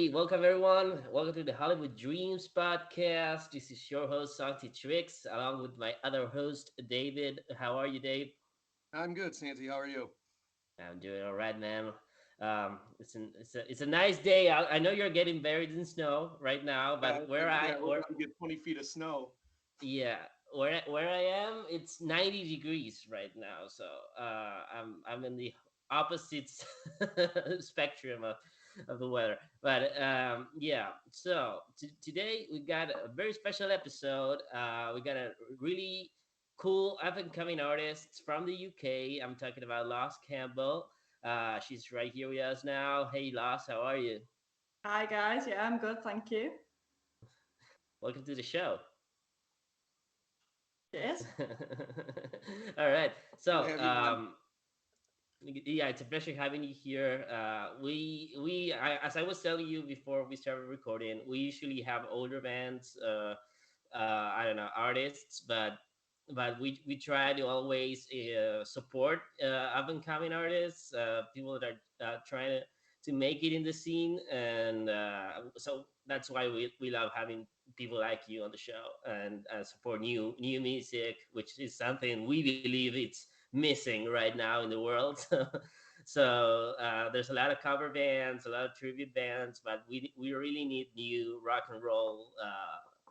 Hey, welcome everyone. Welcome to the Hollywood Dreams podcast. This is your host, Santi Tricks, along with my other host, David. How are you, Dave? I'm good, Santi. How are you? I'm doing all right, man. It's a nice day. I know you're getting buried in snow right now, Yeah, but where I yeah, we're or about to get 20 feet of snow. yeah, where I am, it's 90 degrees right now. So I'm in the opposite spectrum of the weather. But yeah, so today we got a very special episode. We got a really cool up and coming artist from the UK. I'm talking about LOZ Campbell. She's right here with us now. Hey, LOZ, how are you? Hi guys, yeah, I'm good, thank you. Welcome to the show. Cheers. All right. Good to So, have you on. yeah, it's a pleasure having you here. As I was telling you before we started recording, we usually have older bands, I don't know, artists, but we try to always support up and coming artists, people that are trying to make it in the scene, and so that's why we love having people like you on the show and support new music, which is something we believe it's missing right now in the world. So there's a lot of cover bands, a lot of tribute bands, but we really need new rock and roll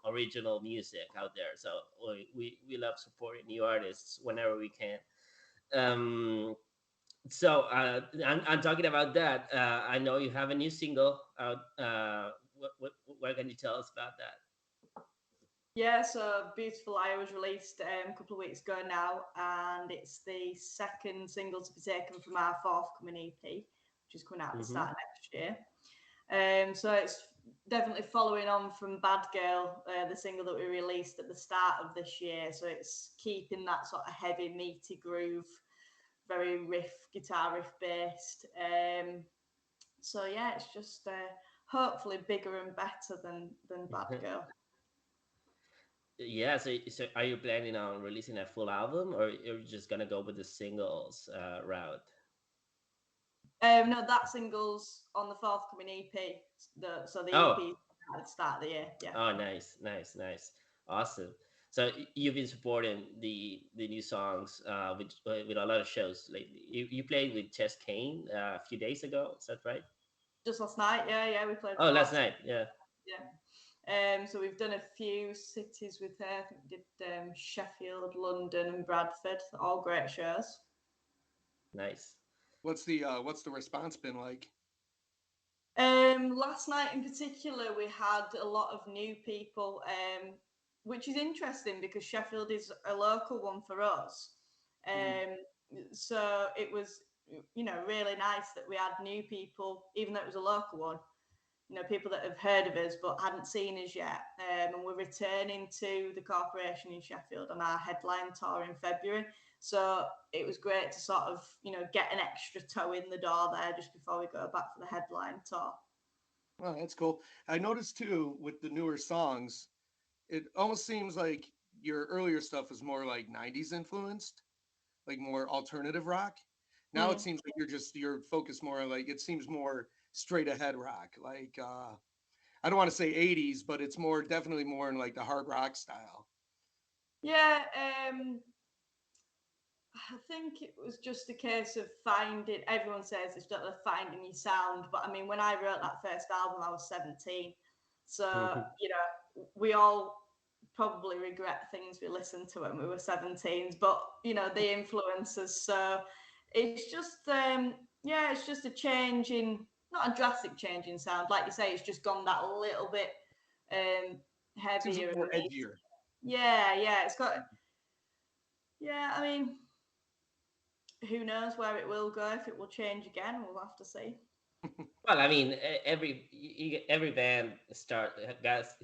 original music out there. So we love supporting new artists whenever we can. Um, I'm talking about that. I know you have a new single out. What can you tell us about that? Yeah, so Beautiful Lie was released a couple of weeks ago now, and it's the second single to be taken from our forthcoming EP, which is coming out at the Mm-hmm. start of next year. So it's definitely following on from Bad Girl, the single that we released at the start of this year. So it's keeping that sort of heavy, meaty groove, very guitar riff based. So yeah, it's just hopefully bigger and better than Bad Girl. Yeah, so are you planning on releasing a full album, or you're just gonna go with the singles route? No, that single's on the forthcoming EP. So the Oh, EP at the start of the year. Yeah. oh, nice, awesome. So you've been supporting the new songs with a lot of shows lately. You played with Chess Kane a few days ago. Is that right? Just last night. Yeah, we played Oh, last Portsmouth. night. Yeah, Yeah. So we've done a few cities with her. I think we did Sheffield, London, and Bradford. All great shows. nice. What's the response been like? Last night in particular, we had a lot of new people, which is interesting because Sheffield is a local one for us. Mhm. Um, so it was, really nice that we had new people, even though it was a local one. People that have heard of us but hadn't seen us yet. And we're returning to the corporation in Sheffield on our headline tour in February. So it was great to sort of, get an extra toe in the door there just before we go back for the headline tour. Oh, that's cool. I noticed too with the newer songs, it almost seems like your earlier stuff was more like 90s influenced, like more alternative rock. Now it Mm. seems like you're focused more like it seems more straight ahead rock. Like I don't want to say 80s, but it's more definitely more in like the hard rock style. Yeah, I think it was just a case of finding, everyone says it's not finding your sound, but I mean, when I wrote that first album, I was 17. So, we all probably regret things we listened to when we were 17s, but, the influences. So it's just, yeah, it's just a change in, not a drastic change in sound. Like you say, it's just gone that little bit um, Seems a heavier little and more meat. edgier. Yeah, it's got, yeah, I mean, who knows where it will go? If it will change again, we'll have to see. Well, I mean, every band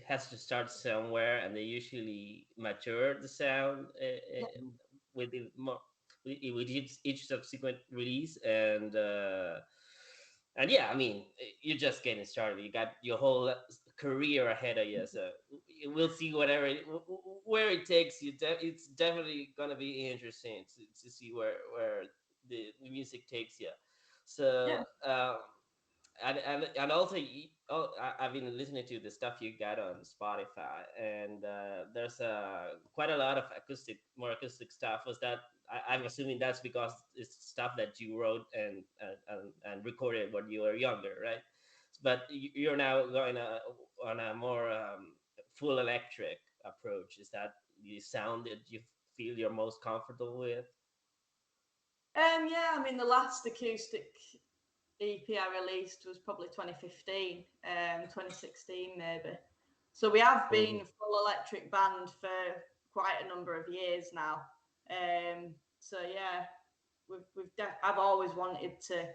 has to start somewhere, and they usually mature the sound Yeah, with the more with each subsequent release, and yeah, I mean, you're just getting started. You got your whole career ahead of you, so we'll see where it takes you. It's definitely gonna be interesting to see where the music takes you. So. yeah. and also I've been listening to the stuff you got on Spotify, and there's quite a lot of more acoustic stuff. Was that I'm assuming that's because it's stuff that you wrote and recorded when you were younger, right? But you're now going on a more full electric approach. Is that the sound that you feel you're most comfortable with? Yeah, I mean the last acoustic EP I released was probably 2015, 2016 maybe. So we have been a full electric band for quite a number of years now. So yeah, I've always wanted to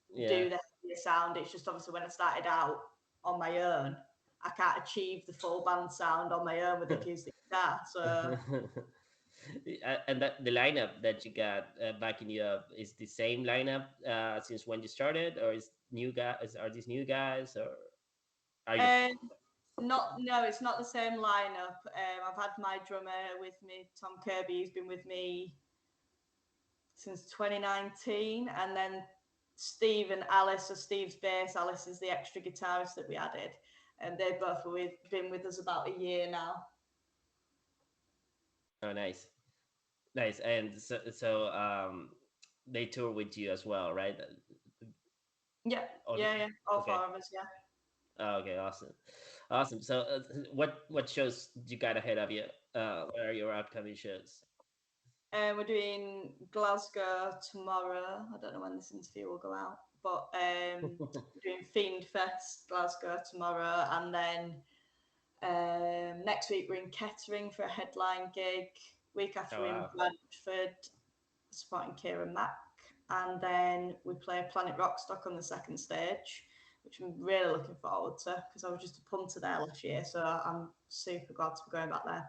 Yeah. do the heavier sound. It's just obviously when I started out on my own, I can't achieve the full band sound on my own with acoustic guitar. So And that the lineup that you got backing you up is the same lineup since when you started, or is new guys? Are these new guys, or are you? um, not no, it's not the same lineup. I've had my drummer with me, Tom Kirby. He's been with me since 2019, and then Steve and Alice. So Steve's bass, Alice is the extra guitarist that we added, and they've both been with us about a year now. Oh, nice, nice. And they tour with you as well, right? Yeah, Okay, yeah, all okay. four of us. Yeah. Oh, okay, awesome, awesome. So, what shows you got ahead of you? What are your upcoming shows? We're doing Glasgow tomorrow. I don't know when this interview will go out, but we're doing Fiend Fest Glasgow tomorrow, and then next week we're in Kettering for a headline gig. Week after Oh we're in wow, Bradford supporting Kieran Mack, and then we play Planet Rockstock on the second stage, which I'm really looking forward to because I was just a punter there last year, so I'm super glad to be going back there.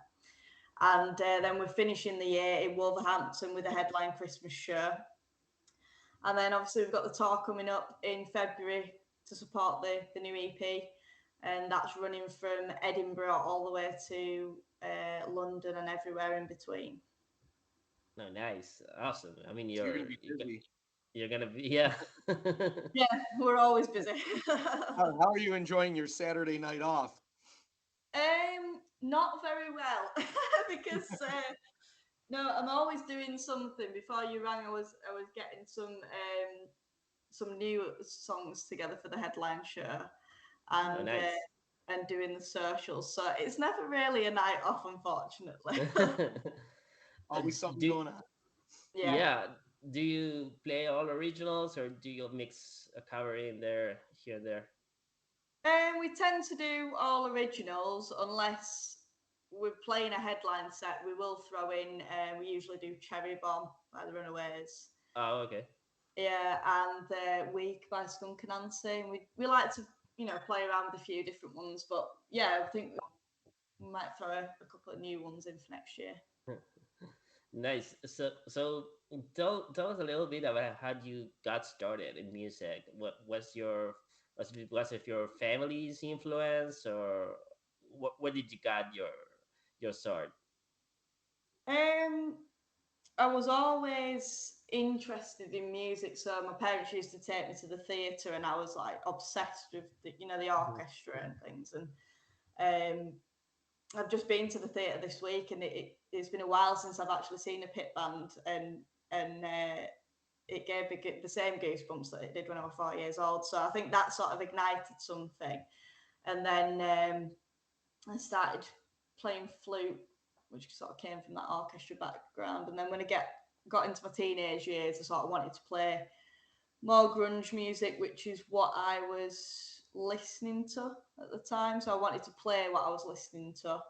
And then we're finishing the year in Wolverhampton with a headline Christmas show. And then obviously we've got the tour coming up in February to support the new EP. And that's running from Edinburgh all the way to London and everywhere in between. no, nice, awesome. I mean, So you're gonna be busy. you're gonna be, yeah. Yeah, we're always busy. How are you enjoying your Saturday night off? Not very well because no, I'm always doing something. Before you rang, I was getting some new songs together for the headline show, Oh, and nice. doing the socials. So it's never really a night off, unfortunately. Always something do going on. Yeah. Yeah, do you play all originals, or do you mix a cover in there here and there? We tend to do all originals unless we're playing a headline set. We will throw in. We usually do Cherry Bomb by the Runaways. Oh, okay. Yeah, and Week by Skunk and Nancy. And we like to play around with a few different ones, but yeah, I think we might throw a couple of new ones in for next year. Nice. So tell us a little bit about how you got started in music. What was it your family's influence, or what did you got your start? Um, I was always interested in music, so my parents used to take me to the theatre, and I was like obsessed with the Mhm. orchestra and things. And um, I've just been to the theatre this week, and it's been a while since I've actually seen a pit band, and it gave me the same goosebumps that it did when I was 4 years old. So I think that sort of ignited something, and then I started playing flute, which sort of came from that orchestra background. And then when I got into my teenage years, I sort of wanted to play more grunge music, which is what I was listening to at the time. So I wanted to play what I was listening to.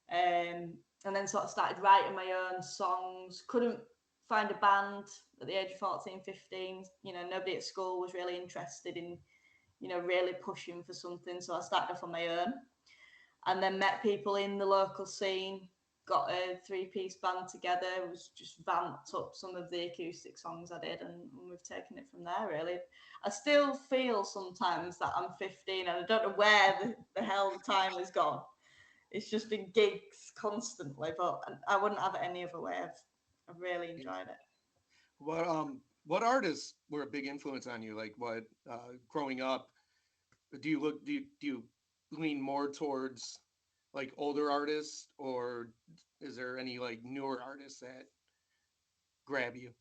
And then sort of started writing my own songs. Couldn't find a band at the age of 14, 15. Nobody at school was really interested in, really pushing for something. So I started off on my own, and then met people in the local scene, got a three-piece band together, was just vamped up some of the acoustic songs I did, and we've taken it from there, really. I still feel sometimes that I'm 15 and I don't know where the hell the time has gone. It's just been gigs constantly, but I wouldn't have it any other way. I've really enjoyed it. Well, what artists were a big influence on you? Like what growing up? Do you lean more towards like older artists, or is there any like newer artists that grab you?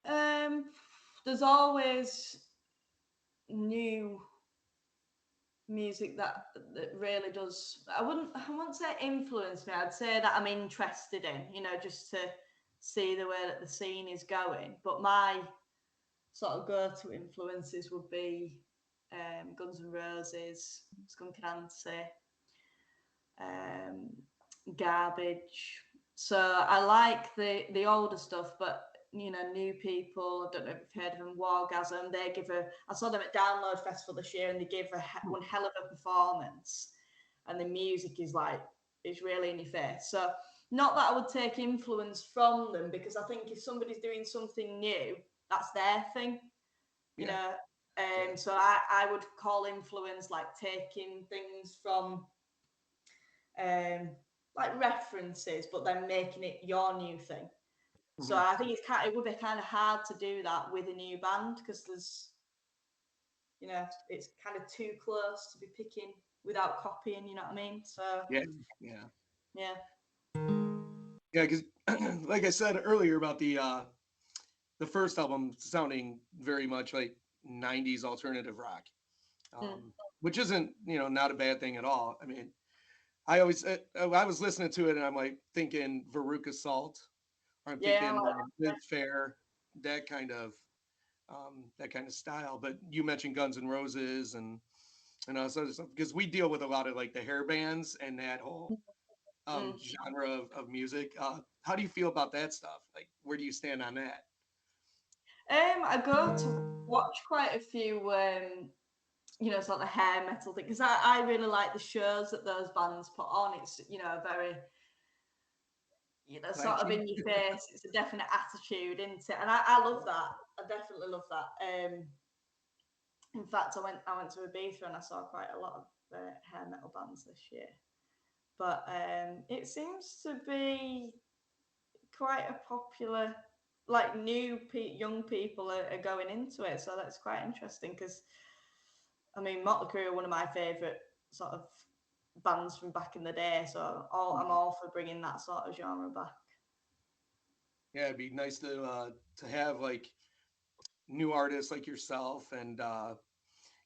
Um, there's always new music that really does. I wouldn't say influence me. I'd say that I'm interested in, just to see the way that the scene is going. But my sort of go-to influences would be Guns N' Roses, Skunk Nancy, um, Garbage. So I like the older stuff, but new people. I don't know if you've heard of them. Wargasm. They give a. I saw them at Download Festival this year, and they gave one hell of a performance. And the music is like it's really in your face. So not that I would take influence from them, because I think if somebody's doing something new, that's their thing. You Yeah, know. yeah. So I would call influence like taking things from um, like references, but then making it your new thing. So Hmm. I think it would be kind of hard to do that with a new band, because it's kind of too close to be picking without copying. You know what I mean? So Yeah, yeah, yeah. yeah. Because like I said earlier about the first album sounding very much like '90s alternative rock, Mm. which isn't not a bad thing at all. I mean, I was listening to it and I'm like thinking Veruca Salt, or I'm Yeah, thinking like, Live Fair, that kind of that kind of style. But you mentioned Guns N' Roses and all this other stuff because we deal with a lot of like the hair bands and that whole mm. genre of music. How do you feel about that stuff? Like, where do you stand on that? I go to watch quite a few sort of hair metal thing, because I really like the shows that those bands put on. It's very sort of Flashy? in your face. It's a definite attitude, isn't it? And I love that. I definitely love that. In fact, I went to Ibiza and I saw quite a lot of hair metal bands this year. But it seems to be quite a popular, like young people are going into it. So that's quite interesting, because I mean, Motley Crue are one of my favourite sort of bands from back in the day. So I'm Mhm. all for bringing that sort of genre back. Yeah, it'd be nice to have like new artists like yourself, and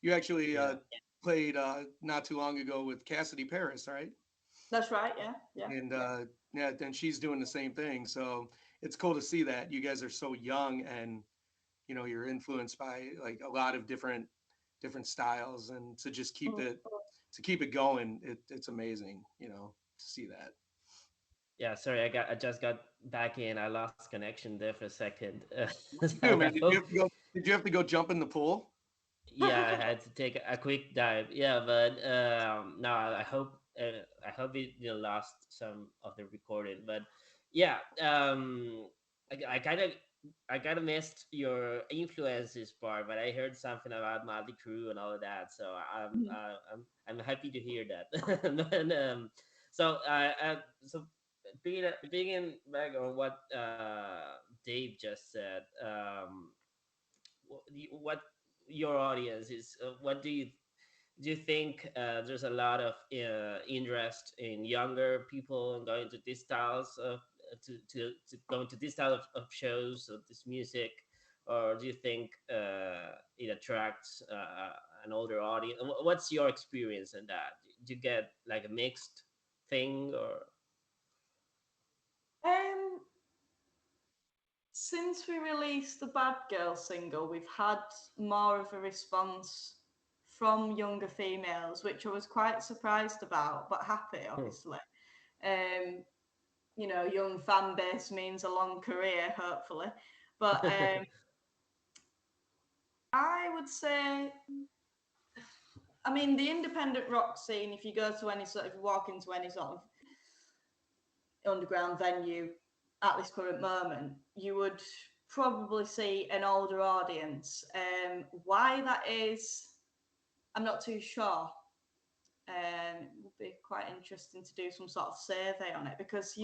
you actually Yeah. played not too long ago with Cassidy Paris, right? That's right. Yeah, yeah. And yeah, then she's doing the same thing. So it's cool to see that you guys are so young, and you're influenced by like a lot of different styles, and Mm. to keep it going, it's amazing, to see that. Yeah, sorry, I just got back in. I lost connection there for a second. What So you do, I man? hope. Did you have to go jump in the pool? Yeah, I had to take a quick dive. Yeah, but no, I hope it lost some of the recording. But yeah, I I kind of missed your influences part, but I heard something about Motley Crue and all of that. So Mhm. I'm happy to hear that. And, so picking back on what Dave just said, what your audience is, what do you think there's a lot of interest in younger people and going to these styles of to going to this style of shows of this music, or do you think it attracts an older audience? What's your experience in that? Do you get like a mixed thing, or Um, since we released the Bad Girl single, we've had more of a response from younger females, which I was quite surprised about, but happy, hmm. obviously. Um, young fan base means a long career, hopefully. But I would say, I mean, the independent rock scene, if you go to if you walk into any sort of underground venue at this current moment, you would probably see an older audience. Why that is, I'm not too sure. It would be quite interesting to do some sort of survey on it, because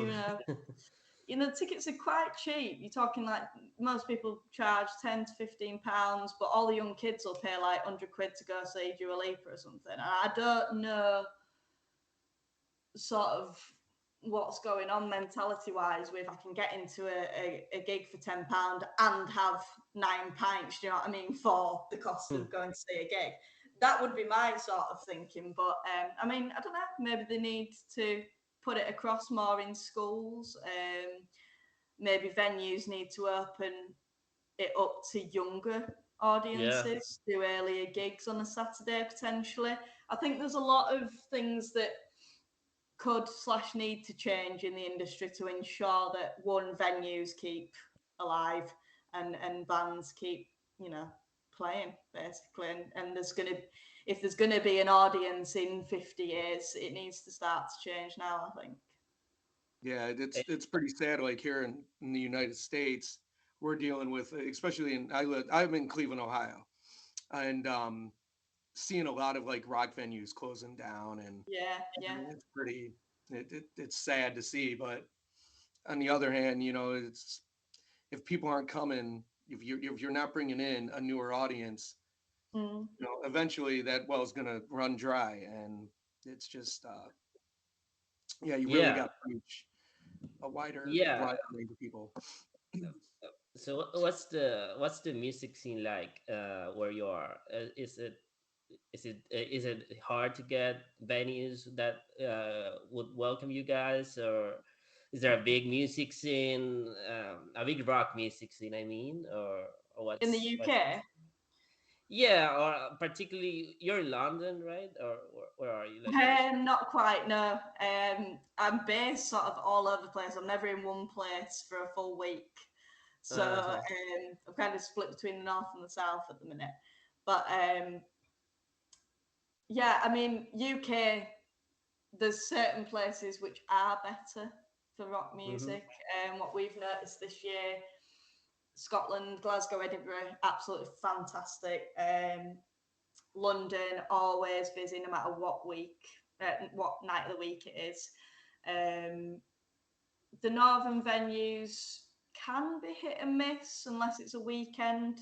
tickets are quite cheap. You're talking like most people charge £10 to £15, but all the young kids will pay like £100 to go see Dua Lipa or something. And I don't know sort of what's going on mentality wise with I can get into a gig for £10 and have 9 pints, do you know what I mean, for the cost of going to see a gig. That would be my sort of thinking. But I mean, I don't know, maybe they need to put it across more in schools. Maybe venues need to open it up to younger Yeah. audiences, do earlier gigs on a Saturday potentially. I think there's a lot of things that could/need to change in the industry to ensure that one, venues keep alive, and bands keep, playing basically. And if there's gonna be an audience in 50 years, it needs to start to change now, I think. Yeah, Eh, it's pretty sad. Like here in the United States, we're dealing with, especially I'm in Cleveland, Ohio, and seeing a lot of like rock venues closing down, and Yeah, I yeah. mean, it's pretty it's sad to see. But on the other hand, it's if people aren't coming, if you're not bringing in a newer audience, Mm. eventually that well is gonna run dry, and it's just yeah, you really yeah. got to reach a Yeah. wider range of people. So what's the music scene like where you are? Is it hard to get venues that would welcome you guys, or is there a big music scene, a big rock music scene? I mean, or In the what's UK, yeah, or particularly you're in London, right? Or where are you located? not quite. No, I'm based sort of all over the place. I'm never in one place for a full week, so Uh-huh. I'm kind of split between the north and the south at the minute. But yeah, I mean, UK, there's certain places which are better for rock Mm-hmm. music. What we've noticed this year, Scotland, Glasgow, Edinburgh, absolutely fantastic. London, always busy no matter what night of the week it is. Um, the northern venues can be hit and miss unless it's a weekend.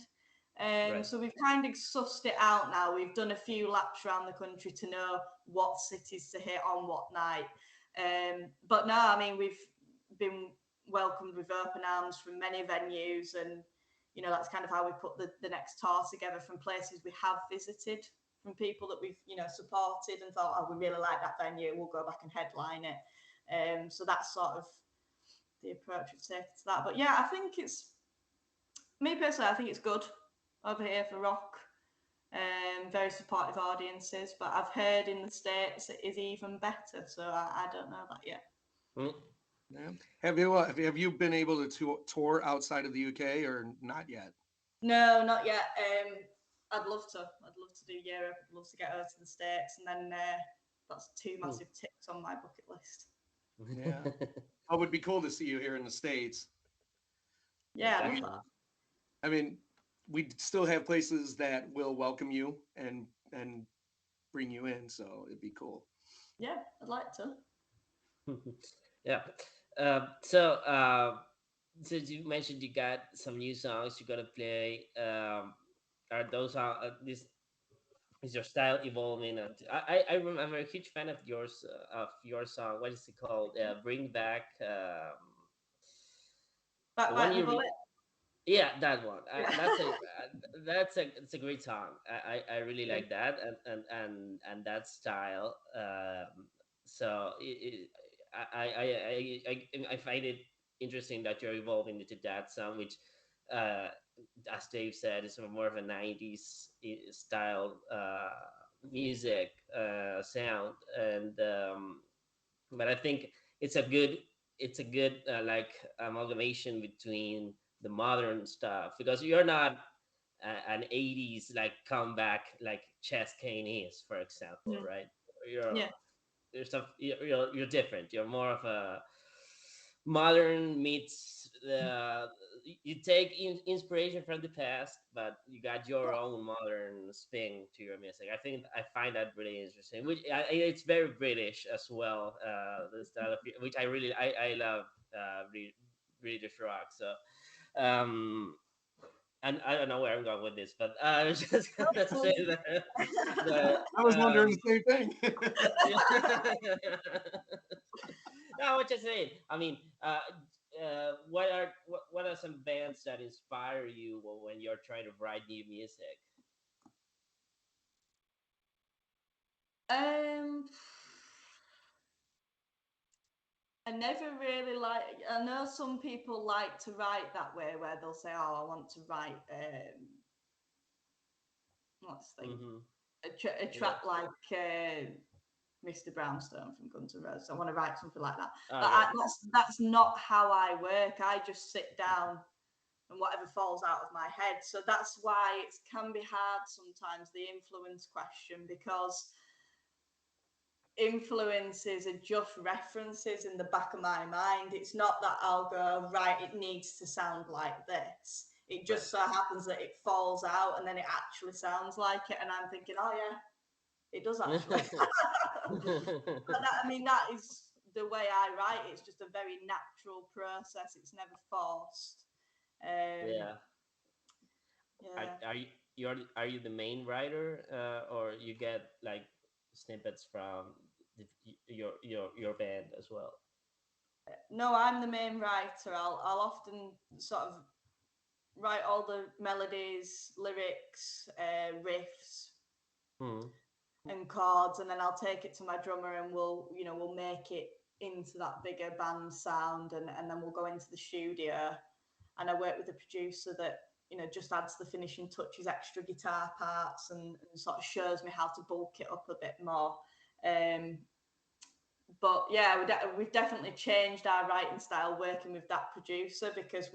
Right. So we've kind of sussed it out now. We've done a few laps around the country to know what cities to hit on what night. But no, I mean, we've been welcomed with open arms from many venues, and that's kind of how we put the next tour together, from places we have visited, from people that we've supported and thought, oh, we really like that venue, we'll go back and headline it. So that's sort of the approach we've taken to that. But yeah, I think it's me personally. I think it's good over here for rock. Very supportive audiences, but I've heard in the States it is even better. So I don't know that yet. Mm. Yeah. Have you been able to tour outside of the UK or not yet? No, not yet. I'd love to. I'd love to do Europe. I'd love to get over to the States, and then that's two Mm. massive ticks on my bucket list. Yeah. Oh, it would be cool to see you here in the States. Yeah, Yeah, I love definitely. that. I mean, we still have places that will welcome you and bring you in, so it'd be cool. Yeah, I'd like to. Yeah. So since you mentioned you got some new songs you're gonna play, are those this is your style evolving? And I'm a huge fan of yours, of your song. What is it called? Bring back Back, the one bite the you bullet. yeah, that one. Yeah. That's a great song. I really Yeah. like that, and that style. So I find it interesting that you're evolving into that song, which, uh, as Dave said, is more of a '90s style music sound, and but I think it's a good it's a good like amalgamation between the modern stuff, because you're not an 80s like comeback like Chess Kane is, for example, Mm. right? You're Yeah. you're different. You're more of a modern meets you take inspiration from the past, but you got your own modern spin to your music. I find that really interesting, which it's very British as well, the style of which I love, British rock. So, um, and I don't know where I'm going with this, but I was just gonna say that I was wondering the same thing. no, what you're saying. I mean, what are some bands that inspire you when you're trying to write new music? um, I never really like. I know some people like to write that way, where they'll say, "Oh, I want to write." Let's think. Mm-hmm. A Yeah. track like Mr. Brownstone from Guns N' Roses. I want to write something like that. But Okay. that's not how I work. I just sit down and whatever falls out of my head. So that's why it can be hard sometimes, the influence question, because influences are just references in the back of my mind. It's not that I'll go, right, it needs to sound like this. It Right. just so happens that it falls out and then it actually sounds like it. And I'm thinking, oh, yeah, it does actually. I mean, that is the way I write. It's just a very natural process. It's never forced. Um, Yeah. yeah. Are you the main writer, or you get like snippets from your band as well? No, I'm the main writer. I'll often sort of write all the melodies, lyrics, riffs, Hmm. and chords, and then I'll take it to my drummer, and we'll make it into that bigger band sound, and then we'll go into the studio, and I work with a producer that just adds the finishing touches, extra guitar parts, and sort of shows me how to bulk it up a bit more. Um, but yeah, we've definitely changed our writing style working with that producer, because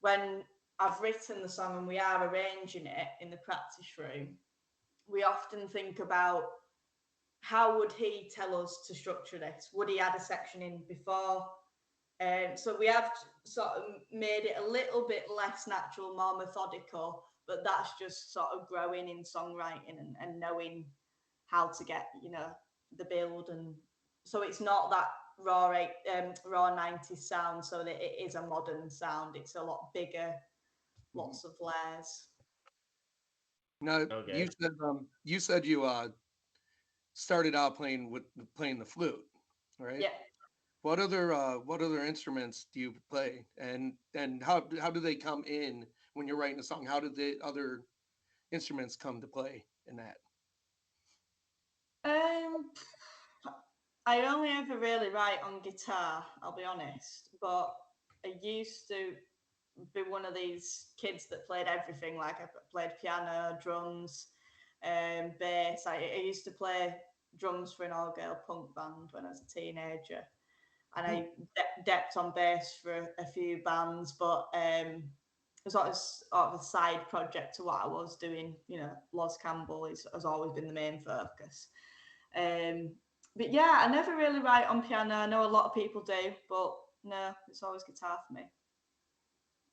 when I've written the song and we are arranging it in the practice room, we often think about how would he tell us to structure this? Would he add a section in before? So we have sort of made it a little bit less natural, more methodical, but that's just sort of growing in songwriting and knowing how to get, the build. And so it's not that raw 90s sound, so that it is a modern sound. It's a lot bigger, Mhm. lots of layers. Now Okay. you said you started out playing the flute, right? Yeah. What other instruments do you play, and how do they come in when you're writing a song? How did the other instruments come to play in that? Um, I only ever really write on guitar, I'll be honest, but I used to be one of these kids that played everything. Like I played piano, drums, bass. I used to play drums for an all-girl punk band when I was a teenager, and Hmm. I depped on bass for a few bands, but it was sort of a side project to what I was doing. LOZ Campbell has always been the main focus. Um, but yeah, I never really write on piano. I know a lot of people do, but no, it's always guitar for me.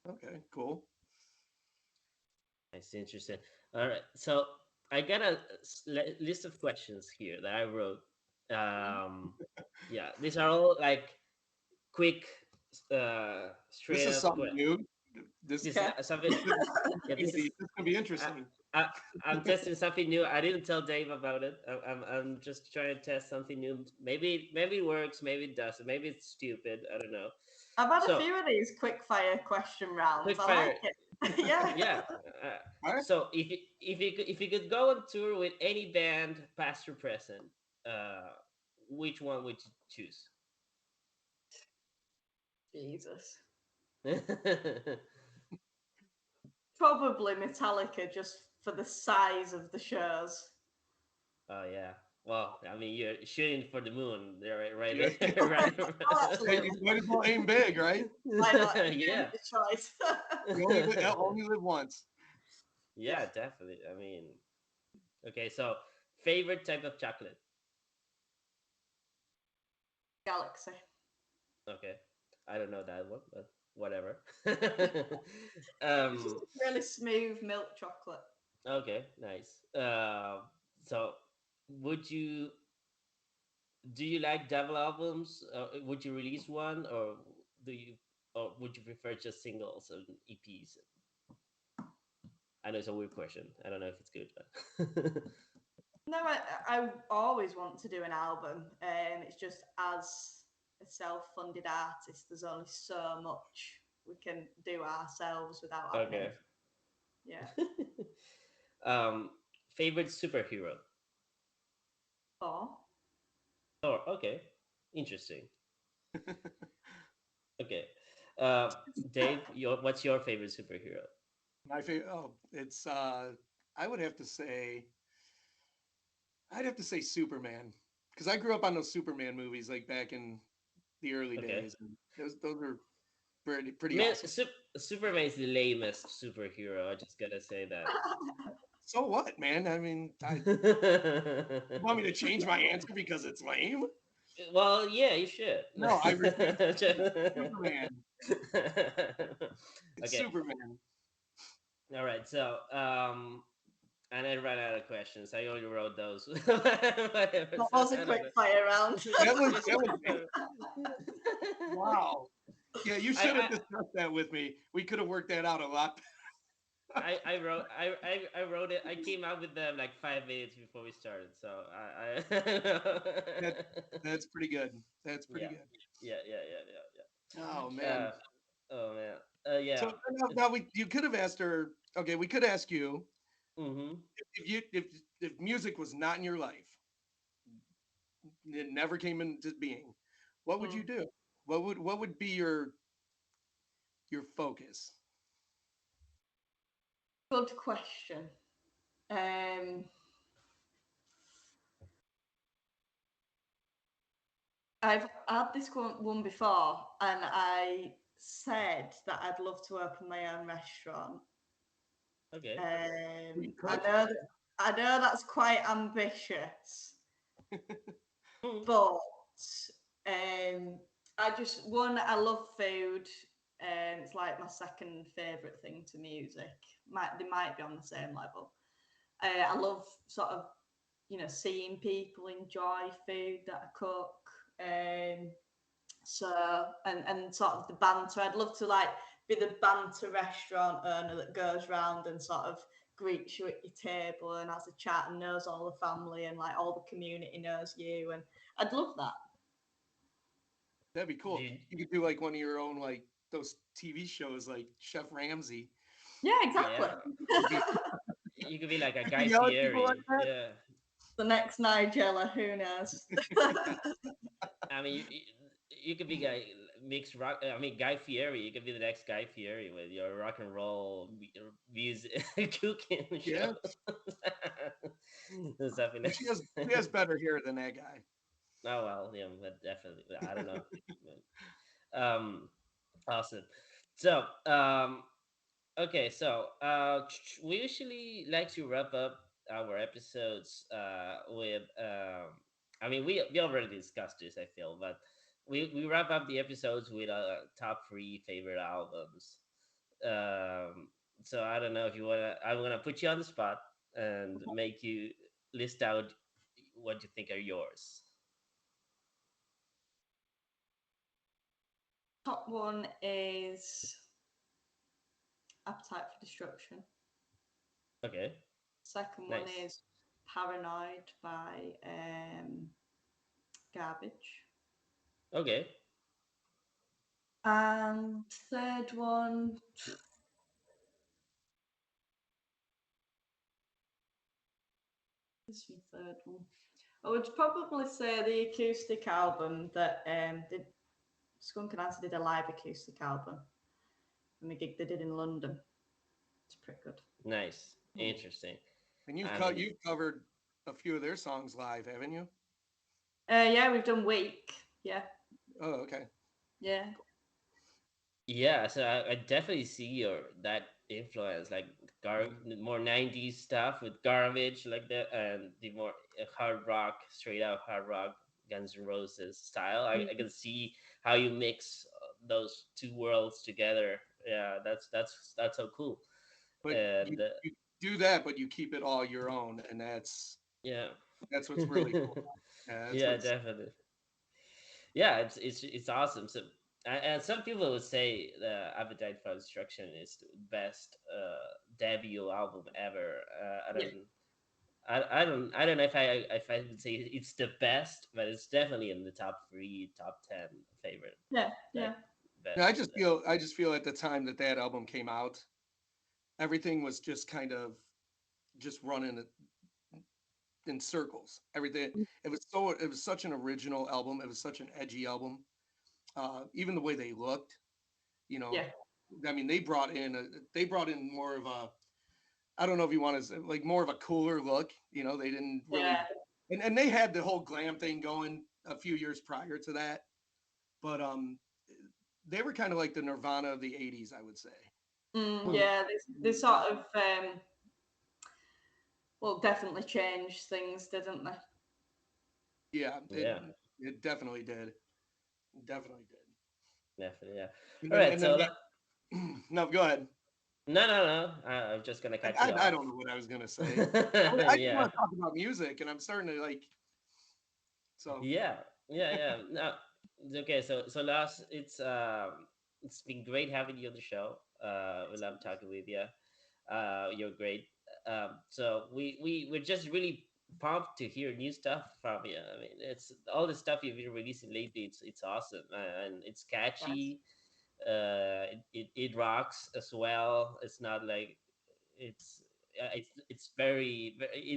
Okay, cool. That's interesting. All right. So I got a list of questions here that I wrote. Um, yeah, these are all like quick, This straight is up. something new. This is Okay. something. Yeah, this is. This can be I, interesting. I, I'm testing something new. I didn't tell Dave about it. I'm just trying to test something new. Maybe it works. Maybe it doesn't. Maybe it's stupid. I don't know. I've had a So few of these quick fire question rounds. quick I like fire. it. Yeah. Yeah. All right. So if you could go on tour with any band, past or present, which one would you choose? Jesus. Oh Probably Metallica, just for the size of the shows. yeah. Well, I mean, you're shooting for the moon. There, Yeah. right there, right. Oh, Hey, absolutely. you might as well aim big, right? Why not? If Yeah. given the choice. Only live once. Yeah. Yeah, definitely. I mean, okay. So, favorite type of chocolate? Galaxy. Okay, I don't know that one, but whatever. It's just um. a really smooth milk chocolate. Okay, nice. So would you do you like double albums? Would you release one, or do you? or would you prefer just singles and EPs? I know it's a weird question. I don't know if it's good, but No, I always want to do an album. It's just as a self-funded artist, there's only so much we can do ourselves without having okay. any. Yeah. um, favorite superhero? Or Oh, okay, interesting. Okay, Dave, what's your favorite superhero? My favorite. Oh, it's. I would have to say. I'd have to say Superman, because I grew up on those Superman movies like back in the early Okay, days, and those are pretty man, awesome. Superman is the lamest superhero. I just gotta say that. So what, man? I mean, you want me to change my answer because it's lame? Well, yeah, you should. No, I refuse. It's Superman. It's Okay, Superman. all right. So, and I ran out of questions. I only wrote those. Whatever. that So, was a I don't quick fire round. That was know. wow. Yeah, you should have I, discussed that with me. We could have worked that out a lot. I wrote it. I came out with them like 5 minutes before we started. So That that's pretty good. That's pretty yeah, good. yeah. Oh man. Oh man. So Yeah. now we you could have asked her. Okay, we could ask you Mm-hmm. if music was not in your life, it never came into being. What would you Hmm, do? What would be your focus? good question. Um, I've had this one before, and I said that I'd love to open my own restaurant. Okay. You I cook? know I know that's quite ambitious, Mm. but um, I love food. It's like my second favorite thing to music. They might be on the same level. I love sort of seeing people enjoy food that I cook. Um, so and sort of the banter. I'd love to like be the banter restaurant owner that goes round and sort of greets you at your table and has a chat and knows all the family and like all the community knows you. And I'd love that. That'd be Do cool. you, You could do like one of your own like those TV shows like Chef Ramsay. Yeah, exactly. yeah. Could be You could be like a could you Guy yell at people like Fieri. that? Yeah. The next Nigella, who knows? I mean, you could be guy mixed rock. I mean, Guy Fieri. You could be the next Guy Fieri with your rock and roll music cooking Yeah. show. Stuff in Well, it. she has better hair than that guy. Oh well, yeah, but definitely. I don't know. Awesome. So, okay, so we usually like to wrap up our episodes with I mean we already discussed this, I feel, but we wrap up the episodes with top three favorite albums. Um, so I don't know if you wanna. I'm gonna put you on the spot and make you list out what you think are yours. Top one is Appetite for Destruction. Okay, Second one nice. is Paranoid by Garbage. Okay, And third one, what's my third one? I would probably say the acoustic album that did Skunk and Nancy did a live acoustic album from a gig they did in London. It's pretty good. nice, Hmm. interesting. And I mean, you've covered a few of their songs live, haven't you? Yeah, we've done Week. Yeah, Oh, okay. yeah. yeah, so I definitely see your that influence, like more '90s stuff with Garbage, like that, and the more hard rock, straight out hard rock, Guns N' Roses style. I Mm. can see how you mix those two worlds together. Yeah, that's so cool. But And you do that, but you keep it all your own, and yeah, that's what's really cool. Yeah, that's yeah, what's definitely. Yeah, it's awesome. So And some people would say the Appetite for Destruction is the best debut album ever. Yeah, I don't know if I would say it's the best, but it's definitely in the top three, top 10 favorite, yeah, like yeah, Yeah, best. I just feel at the time that that album came out, everything was just kind of just running in circles. Everything it was such an original album. It was such an edgy album. Even the way they looked, you know, yeah, I mean, they brought in more of a, I don't know if you want to say, like more of a cooler look. You know, they didn't really, yeah. and they had the whole glam thing going a few years prior to that, but they were kind of like the Nirvana of the '80s, I would say. Yeah, they sort of well, definitely changed things, didn't they? Yeah, Yeah, it definitely did, definitely did. definitely. Yeah. And All then right. So no, go ahead. no, no, no. I'm just gonna cut you I off. don't know what I was gonna say. I just Yeah. want to talk about music, and I'm starting to like so. Yeah, yeah. No, okay. So last, it's been great having you on the show. We love talking with you. You're great. So we're just really pumped to hear new stuff from you. I mean, it's all the stuff you've been releasing lately. It's awesome, and it's Yes. catchy. It rocks as well. It's not like it's it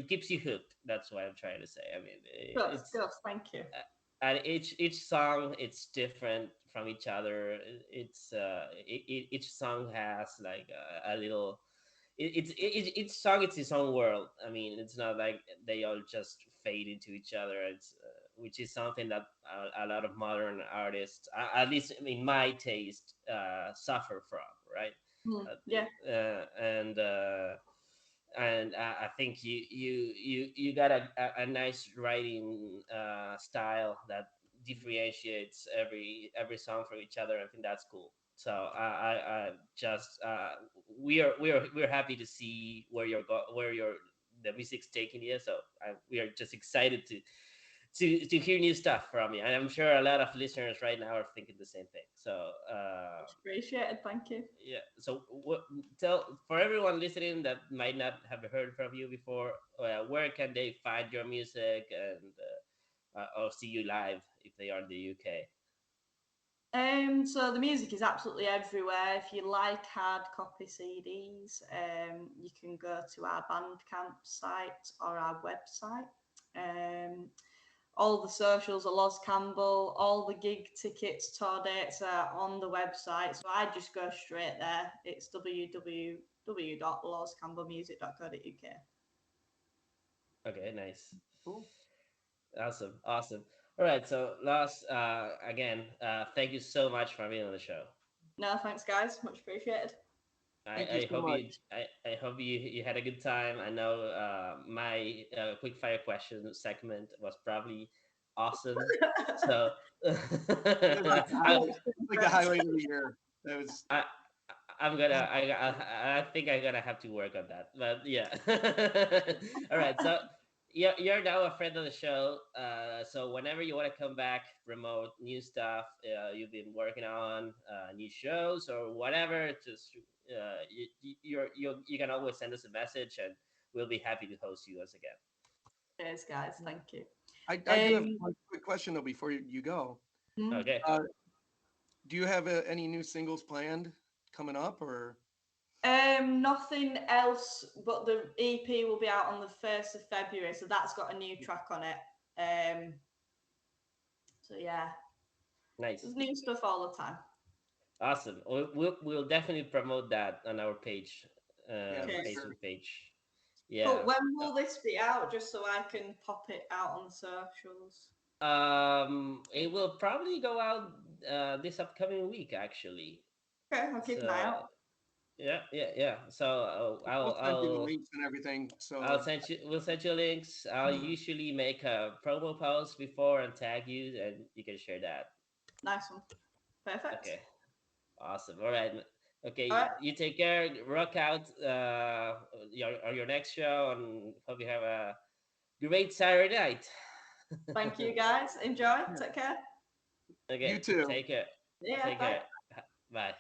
keeps you hooked. That's what I'm trying to say. I mean, Good, it's good. Thank you. and each song it's different from each other. Each song has like a little. Each song it's its own world. I mean, it's not like they all just fade into each other. It's which is something that a lot of modern artists, at least in my taste, suffer from. Right. Yeah, And I think you got a nice writing style that differentiates every song from each other. I think that's cool. So I just we're happy to see where your the music's taking you. So we are just excited to hear new stuff from you, and I'm sure a lot of listeners right now are thinking the same thing. So much appreciated. Thank you. yeah. So tell for everyone listening that might not have heard from you before, where can they find your music and or see you live if they are in the UK? So the music is absolutely everywhere. If you like hard copy CDs, you can go to our Bandcamp site or our website. Um, all the socials are Loz Campbell. All the gig tickets, tour dates are on the website. So I just go straight there. It's www.lozcampbellmusic.co.uk. Okay, nice, Cool. awesome. All right. So last again, thank you so much for being on the show. No, thanks, guys. Much appreciated. Thank you I so hope much. I hope you had a good time. I know my quick fire question segment was probably awesome. So It was like I, like the highlight of the year. That was I I'm gonna I think I'm gonna have to work on that. But yeah. All right. So you're now a friend of the show. So whenever you want to come back, promote new stuff you've been working on, new shows or whatever, just you can always send us a message and we'll be happy to host you once again. Cheers, guys. Thank you. I do have Um, one quick question though before you go. hmm. Okay. Uh, do you have any new singles planned coming up or? Nothing else, but the EP will be out on the 1st of February, so that's got a new track on it. So yeah, Nice. there's new stuff all the time. Awesome. We'll definitely promote that on our page, Yeah, for Cheers. sure. Facebook page. Cool. Yeah. When will this be out? Just so I can pop it out on the socials. It will probably go out this upcoming week, actually. Okay, I'll keep an eye So out. yeah. So We'll send you the links and everything. I'll So send you. We'll send you links. I'll usually make a promo post before and tag you, and you can share that. Nice one. Perfect. Okay. Awesome. All right. All Okay. right. You take care. Rock out. Your next show, and hope you have a great Saturday night. Thank you, guys. Enjoy. yeah, Take care. you Okay. too. Take care. Yeah, Take bye. care. Bye.